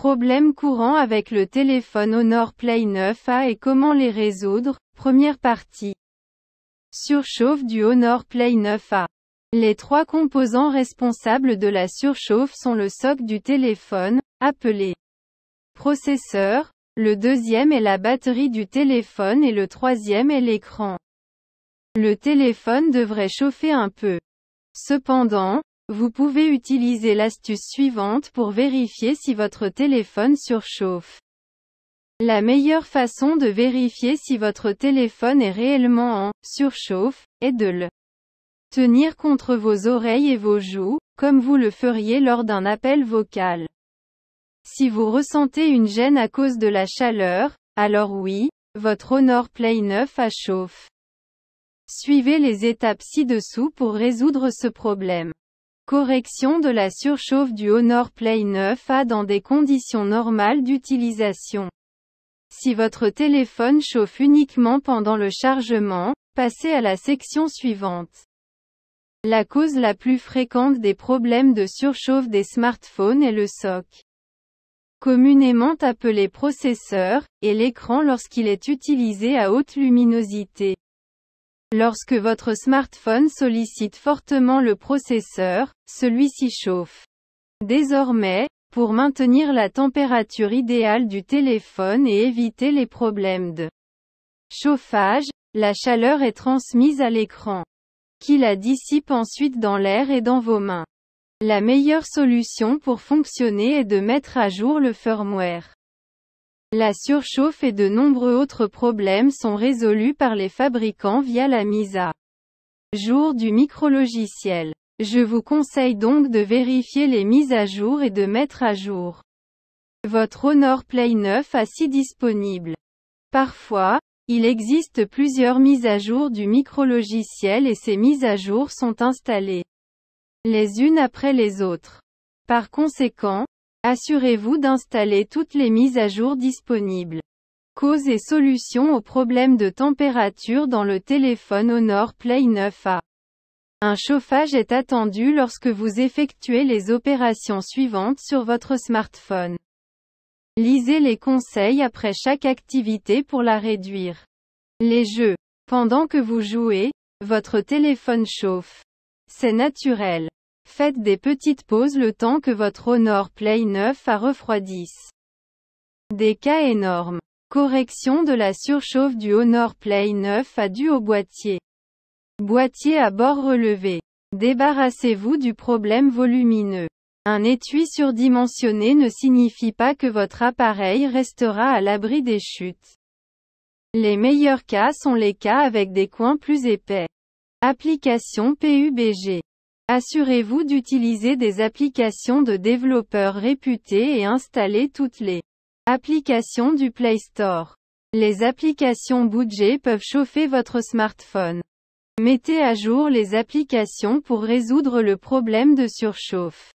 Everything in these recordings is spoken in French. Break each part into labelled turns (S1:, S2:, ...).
S1: Problèmes courants avec le téléphone Honor Play 9a et comment les résoudre. Première partie. Surchauffe du Honor Play 9a. Les trois composants responsables de la surchauffe sont le socle du téléphone, appelé processeur, le deuxième est la batterie du téléphone et le troisième est l'écran. Le téléphone devrait chauffer un peu. Cependant, vous pouvez utiliser l'astuce suivante pour vérifier si votre téléphone surchauffe. La meilleure façon de vérifier si votre téléphone est réellement en surchauffe est de le tenir contre vos oreilles et vos joues, comme vous le feriez lors d'un appel vocal. Si vous ressentez une gêne à cause de la chaleur, alors oui, votre Honor Play 9a chauffe. Suivez les étapes ci-dessous pour résoudre ce problème. Correction de la surchauffe du Honor Play 9a dans des conditions normales d'utilisation. Si votre téléphone chauffe uniquement pendant le chargement, passez à la section suivante. La cause la plus fréquente des problèmes de surchauffe des smartphones est le socle, communément appelé processeur, et l'écran lorsqu'il est utilisé à haute luminosité. Lorsque votre smartphone sollicite fortement le processeur, celui-ci chauffe. Désormais, pour maintenir la température idéale du téléphone et éviter les problèmes de chauffage, la chaleur est transmise à l'écran, qui la dissipe ensuite dans l'air et dans vos mains. La meilleure solution pour fonctionner est de mettre à jour le firmware. La surchauffe et de nombreux autres problèmes sont résolus par les fabricants via la mise à jour du micrologiciel. Je vous conseille donc de vérifier les mises à jour et de mettre à jour votre Honor Play 9a si disponible. Parfois, il existe plusieurs mises à jour du micrologiciel et ces mises à jour sont installées les unes après les autres. Par conséquent, assurez-vous d'installer toutes les mises à jour disponibles. Causes et solutions aux problèmes de température dans le téléphone Honor Play 9a. Un chauffage est attendu lorsque vous effectuez les opérations suivantes sur votre smartphone. Lisez les conseils après chaque activité pour la réduire. Les jeux. Pendant que vous jouez, votre téléphone chauffe. C'est naturel. Faites des petites pauses le temps que votre Honor Play 9a refroidisse. Des cas énormes. Correction de la surchauffe du Honor Play 9a due au boîtier. Boîtier à bord relevé. Débarrassez-vous du problème volumineux. Un étui surdimensionné ne signifie pas que votre appareil restera à l'abri des chutes. Les meilleurs cas sont les cas avec des coins plus épais. Application PUBG. Assurez-vous d'utiliser des applications de développeurs réputés et installez toutes les applications du Play Store. Les applications budget peuvent chauffer votre smartphone. Mettez à jour les applications pour résoudre le problème de surchauffe.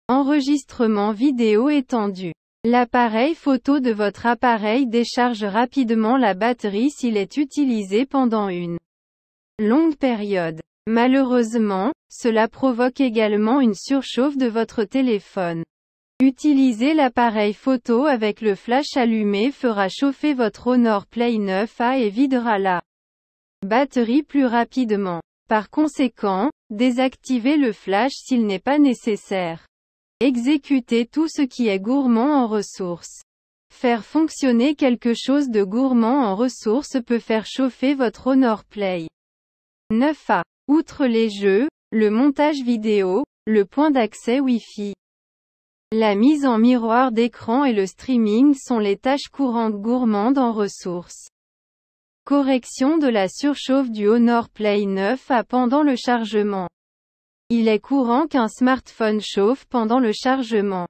S1: Enregistrement vidéo étendu. L'appareil photo de votre appareil décharge rapidement la batterie s'il est utilisé pendant une longue période. Malheureusement, cela provoque également une surchauffe de votre téléphone. Utiliser l'appareil photo avec le flash allumé fera chauffer votre Honor Play 9a et videra la batterie plus rapidement. Par conséquent, désactivez le flash s'il n'est pas nécessaire. Exécutez tout ce qui est gourmand en ressources. Faire fonctionner quelque chose de gourmand en ressources peut faire chauffer votre Honor Play 9a. Outre les jeux, le montage vidéo, le point d'accès Wi-Fi, la mise en miroir d'écran et le streaming sont les tâches courantes gourmandes en ressources. Correction de la surchauffe du Honor Play 9a pendant le chargement. Il est courant qu'un smartphone chauffe pendant le chargement.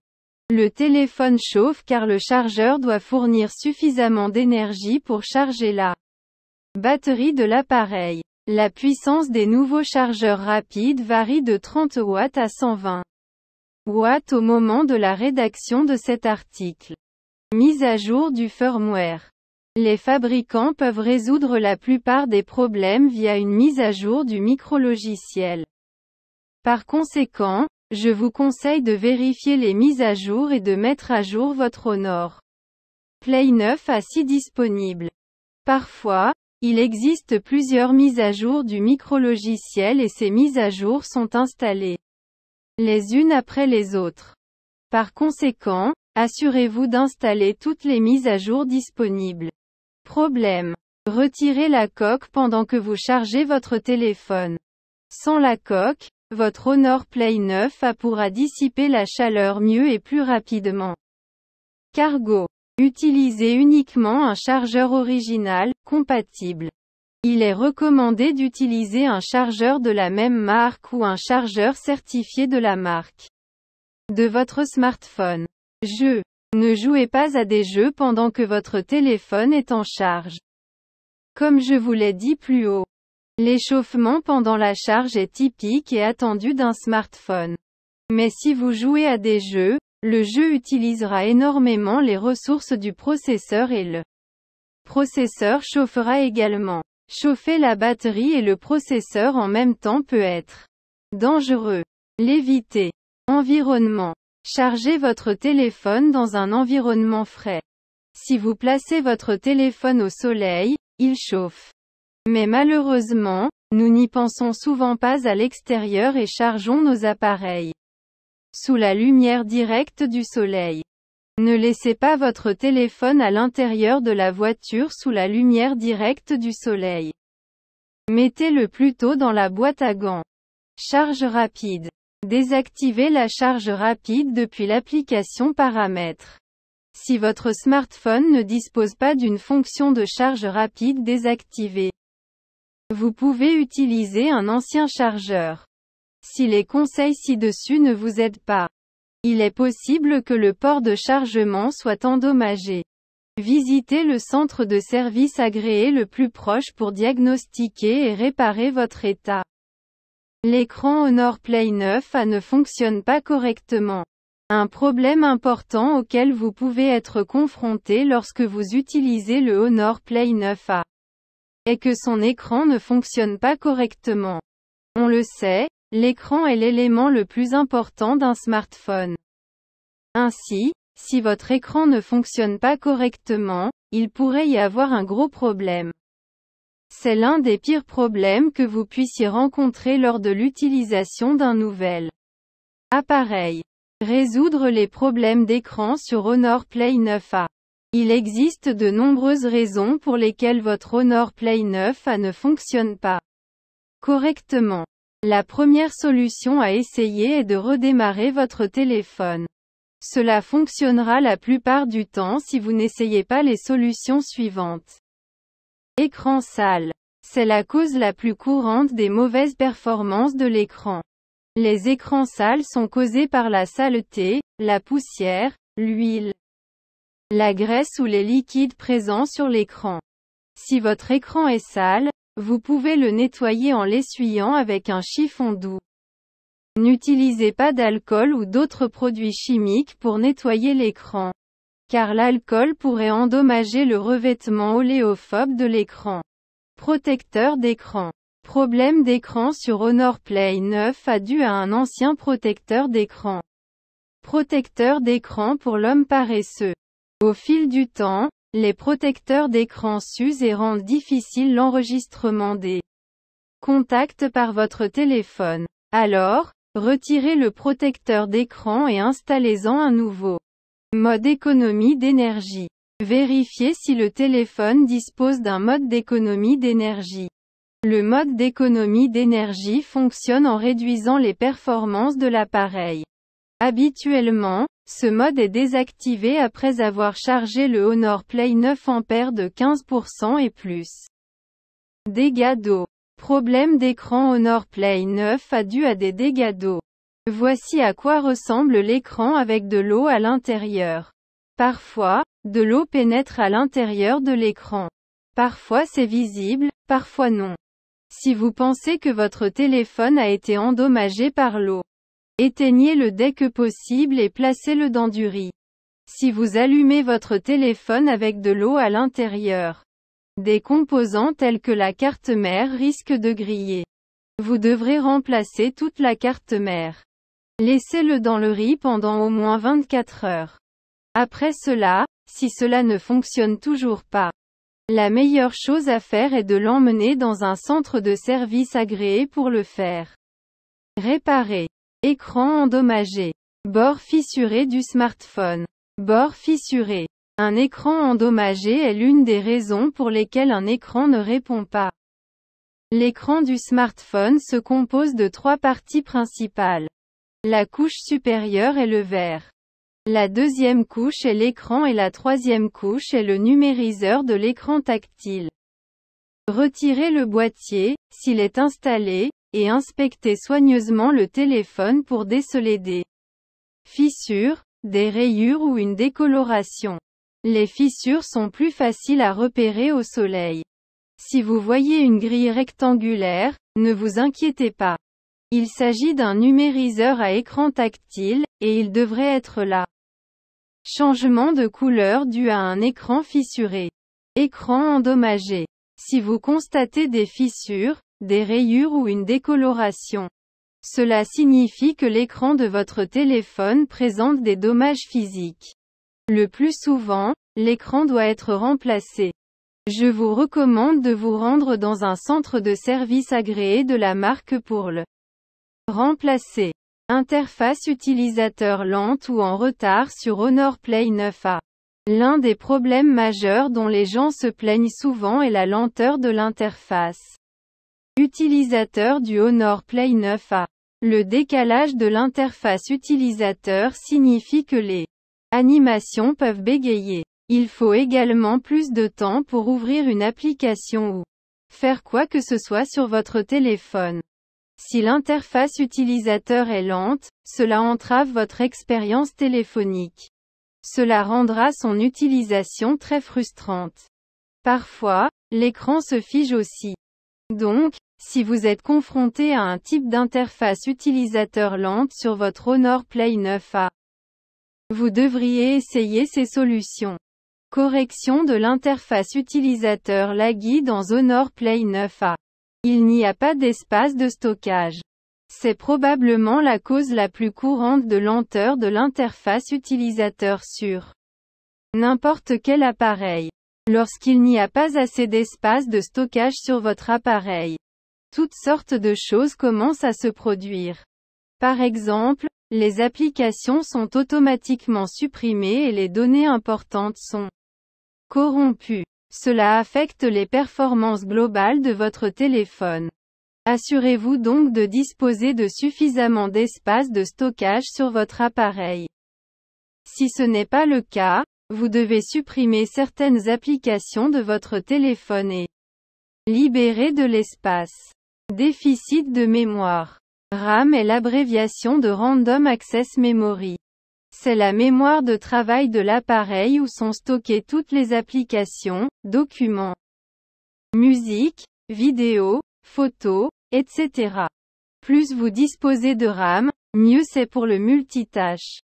S1: Le téléphone chauffe car le chargeur doit fournir suffisamment d'énergie pour charger la batterie de l'appareil. La puissance des nouveaux chargeurs rapides varie de 30 watts à 120 watts au moment de la rédaction de cet article. Mise à jour du firmware. Les fabricants peuvent résoudre la plupart des problèmes via une mise à jour du micrologiciel. Par conséquent, je vous conseille de vérifier les mises à jour et de mettre à jour votre Honor Play 9A si disponible. Parfois, il existe plusieurs mises à jour du micrologiciel et ces mises à jour sont installées les unes après les autres. Par conséquent, assurez-vous d'installer toutes les mises à jour disponibles. Problème. Retirez la coque pendant que vous chargez votre téléphone. Sans la coque, votre Honor Play 9A pourra dissiper la chaleur mieux et plus rapidement. Cargo. Utilisez uniquement un chargeur original, compatible. Il est recommandé d'utiliser un chargeur de la même marque ou un chargeur certifié de la marque de votre smartphone. Jeux. Ne jouez pas à des jeux pendant que votre téléphone est en charge. Comme je vous l'ai dit plus haut, l'échauffement pendant la charge est typique et attendu d'un smartphone. Mais si vous jouez à des jeux, le jeu utilisera énormément les ressources du processeur et le processeur chauffera également. Chauffer la batterie et le processeur en même temps peut être dangereux. L'éviter. Environnement. Chargez votre téléphone dans un environnement frais. Si vous placez votre téléphone au soleil, il chauffe. Mais malheureusement, nous n'y pensons souvent pas à l'extérieur et chargeons nos appareils sous la lumière directe du soleil. Ne laissez pas votre téléphone à l'intérieur de la voiture sous la lumière directe du soleil. Mettez-le plutôt dans la boîte à gants. Charge rapide. Désactivez la charge rapide depuis l'application Paramètres. Si votre smartphone ne dispose pas d'une fonction de charge rapide désactivée, vous pouvez utiliser un ancien chargeur. Si les conseils ci-dessus ne vous aident pas, il est possible que le port de chargement soit endommagé. Visitez le centre de service agréé le plus proche pour diagnostiquer et réparer votre état. L'écran Honor Play 9A ne fonctionne pas correctement. Un problème important auquel vous pouvez être confronté lorsque vous utilisez le Honor Play 9A est que son écran ne fonctionne pas correctement. On le sait, l'écran est l'élément le plus important d'un smartphone. Ainsi, si votre écran ne fonctionne pas correctement, il pourrait y avoir un gros problème. C'est l'un des pires problèmes que vous puissiez rencontrer lors de l'utilisation d'un nouvel appareil. Résoudre les problèmes d'écran sur Honor Play 9A. Il existe de nombreuses raisons pour lesquelles votre Honor Play 9A ne fonctionne pas correctement. La première solution à essayer est de redémarrer votre téléphone. Cela fonctionnera la plupart du temps si vous n'essayez pas les solutions suivantes. Écran sale. C'est la cause la plus courante des mauvaises performances de l'écran. Les écrans sales sont causés par la saleté, la poussière, l'huile, la graisse ou les liquides présents sur l'écran. Si votre écran est sale, vous pouvez le nettoyer en l'essuyant avec un chiffon doux. N'utilisez pas d'alcool ou d'autres produits chimiques pour nettoyer l'écran, car l'alcool pourrait endommager le revêtement oléophobe de l'écran. Protecteur d'écran. Problème d'écran sur Honor Play 9A dû à un ancien protecteur d'écran. Protecteur d'écran pour l'homme paresseux. Au fil du temps, les protecteurs d'écran s'usent et rendent difficile l'enregistrement des contacts par votre téléphone. Alors, retirez le protecteur d'écran et installez-en un nouveau. Mode économie d'énergie. Vérifiez si le téléphone dispose d'un mode d'économie d'énergie. Le mode d'économie d'énergie fonctionne en réduisant les performances de l'appareil. Habituellement, ce mode est désactivé après avoir chargé le Honor Play 9A de 15% et plus. Dégâts d'eau. Problème d'écran Honor Play 9A dû à des dégâts d'eau. Voici à quoi ressemble l'écran avec de l'eau à l'intérieur. Parfois, de l'eau pénètre à l'intérieur de l'écran. Parfois c'est visible, parfois non. Si vous pensez que votre téléphone a été endommagé par l'eau, éteignez-le dès que possible et placez-le dans du riz. Si vous allumez votre téléphone avec de l'eau à l'intérieur, des composants tels que la carte mère risquent de griller. Vous devrez remplacer toute la carte mère. Laissez-le dans le riz pendant au moins 24 heures. Après cela, si cela ne fonctionne toujours pas, la meilleure chose à faire est de l'emmener dans un centre de service agréé pour le faire. Réparer. Écran endommagé. Bord fissuré du smartphone. Bord fissuré. Un écran endommagé est l'une des raisons pour lesquelles un écran ne répond pas. L'écran du smartphone se compose de 3 parties principales. La couche supérieure est le verre. La deuxième couche est l'écran et la troisième couche est le numériseur de l'écran tactile. Retirez le boîtier, s'il est installé, et inspectez soigneusement le téléphone pour déceler des fissures, des rayures ou une décoloration. Les fissures sont plus faciles à repérer au soleil. Si vous voyez une grille rectangulaire, ne vous inquiétez pas. Il s'agit d'un numériseur à écran tactile, et il devrait être là. Changement de couleur dû à un écran fissuré. Écran endommagé. Si vous constatez des fissures, des rayures ou une décoloration, cela signifie que l'écran de votre téléphone présente des dommages physiques. Le plus souvent, l'écran doit être remplacé. Je vous recommande de vous rendre dans un centre de service agréé de la marque pour le remplacer. Interface utilisateur lente ou en retard sur Honor Play 9a. L'un des problèmes majeurs dont les gens se plaignent souvent est la lenteur de l'interface utilisateur du Honor Play 9a. Le décalage de l'interface utilisateur signifie que les animations peuvent bégayer. Il faut également plus de temps pour ouvrir une application ou faire quoi que ce soit sur votre téléphone. Si l'interface utilisateur est lente, cela entrave votre expérience téléphonique. Cela rendra son utilisation très frustrante. Parfois, l'écran se fige aussi. Donc, si vous êtes confronté à un type d'interface utilisateur lente sur votre Honor Play 9a, vous devriez essayer ces solutions. Correction de l'interface utilisateur laggy dans Honor Play 9a. Il n'y a pas d'espace de stockage. C'est probablement la cause la plus courante de lenteur de l'interface utilisateur sur n'importe quel appareil. Lorsqu'il n'y a pas assez d'espace de stockage sur votre appareil, toutes sortes de choses commencent à se produire. Par exemple, les applications sont automatiquement supprimées et les données importantes sont corrompues. Cela affecte les performances globales de votre téléphone. Assurez-vous donc de disposer de suffisamment d'espace de stockage sur votre appareil. Si ce n'est pas le cas, vous devez supprimer certaines applications de votre téléphone et libérer de l'espace. Déficit de mémoire. RAM est l'abréviation de Random Access Memory. C'est la mémoire de travail de l'appareil où sont stockées toutes les applications, documents, musique, vidéos, photos, etc. Plus vous disposez de RAM, mieux c'est pour le multitâche.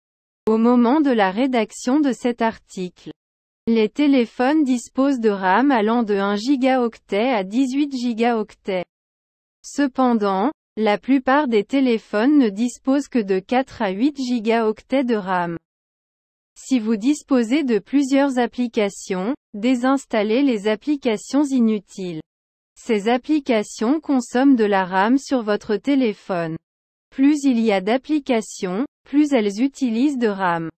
S1: Au moment de la rédaction de cet article, les téléphones disposent de RAM allant de 1 gigaoctet à 18 gigaoctets. Cependant, la plupart des téléphones ne disposent que de 4 à 8 gigaoctets de RAM. Si vous disposez de plusieurs applications, désinstallez les applications inutiles. Ces applications consomment de la RAM sur votre téléphone. Plus il y a d'applications, plus elles utilisent de RAM.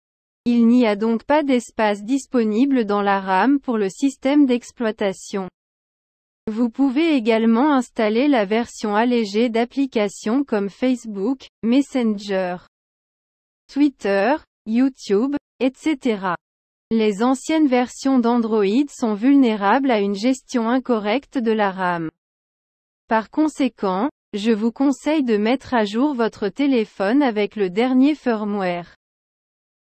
S1: Il n'y a donc pas d'espace disponible dans la RAM pour le système d'exploitation. Vous pouvez également installer la version allégée d'applications comme Facebook, Messenger, Twitter, YouTube, etc. Les anciennes versions d'Android sont vulnérables à une gestion incorrecte de la RAM. Par conséquent, je vous conseille de mettre à jour votre téléphone avec le dernier firmware.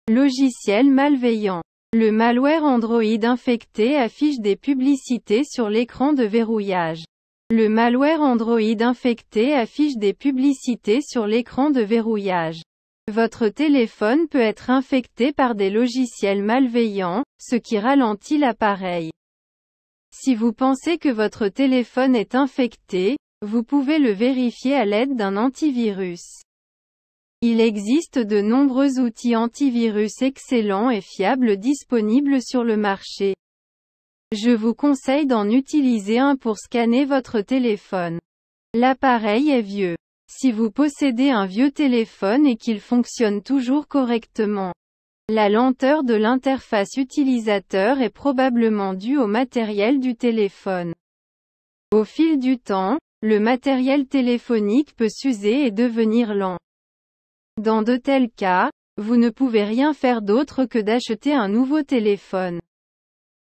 S1: Logiciel malveillant. Le malware Android infecté affiche des publicités sur l'écran de verrouillage. Le malware Android infecté affiche des publicités sur l'écran de verrouillage. Votre téléphone peut être infecté par des logiciels malveillants, ce qui ralentit l'appareil. Si vous pensez que votre téléphone est infecté, vous pouvez le vérifier à l'aide d'un antivirus. Il existe de nombreux outils antivirus excellents et fiables disponibles sur le marché. Je vous conseille d'en utiliser un pour scanner votre téléphone. L'appareil est vieux. Si vous possédez un vieux téléphone et qu'il fonctionne toujours correctement, la lenteur de l'interface utilisateur est probablement due au matériel du téléphone. Au fil du temps, le matériel téléphonique peut s'user et devenir lent. Dans de tels cas, vous ne pouvez rien faire d'autre que d'acheter un nouveau téléphone.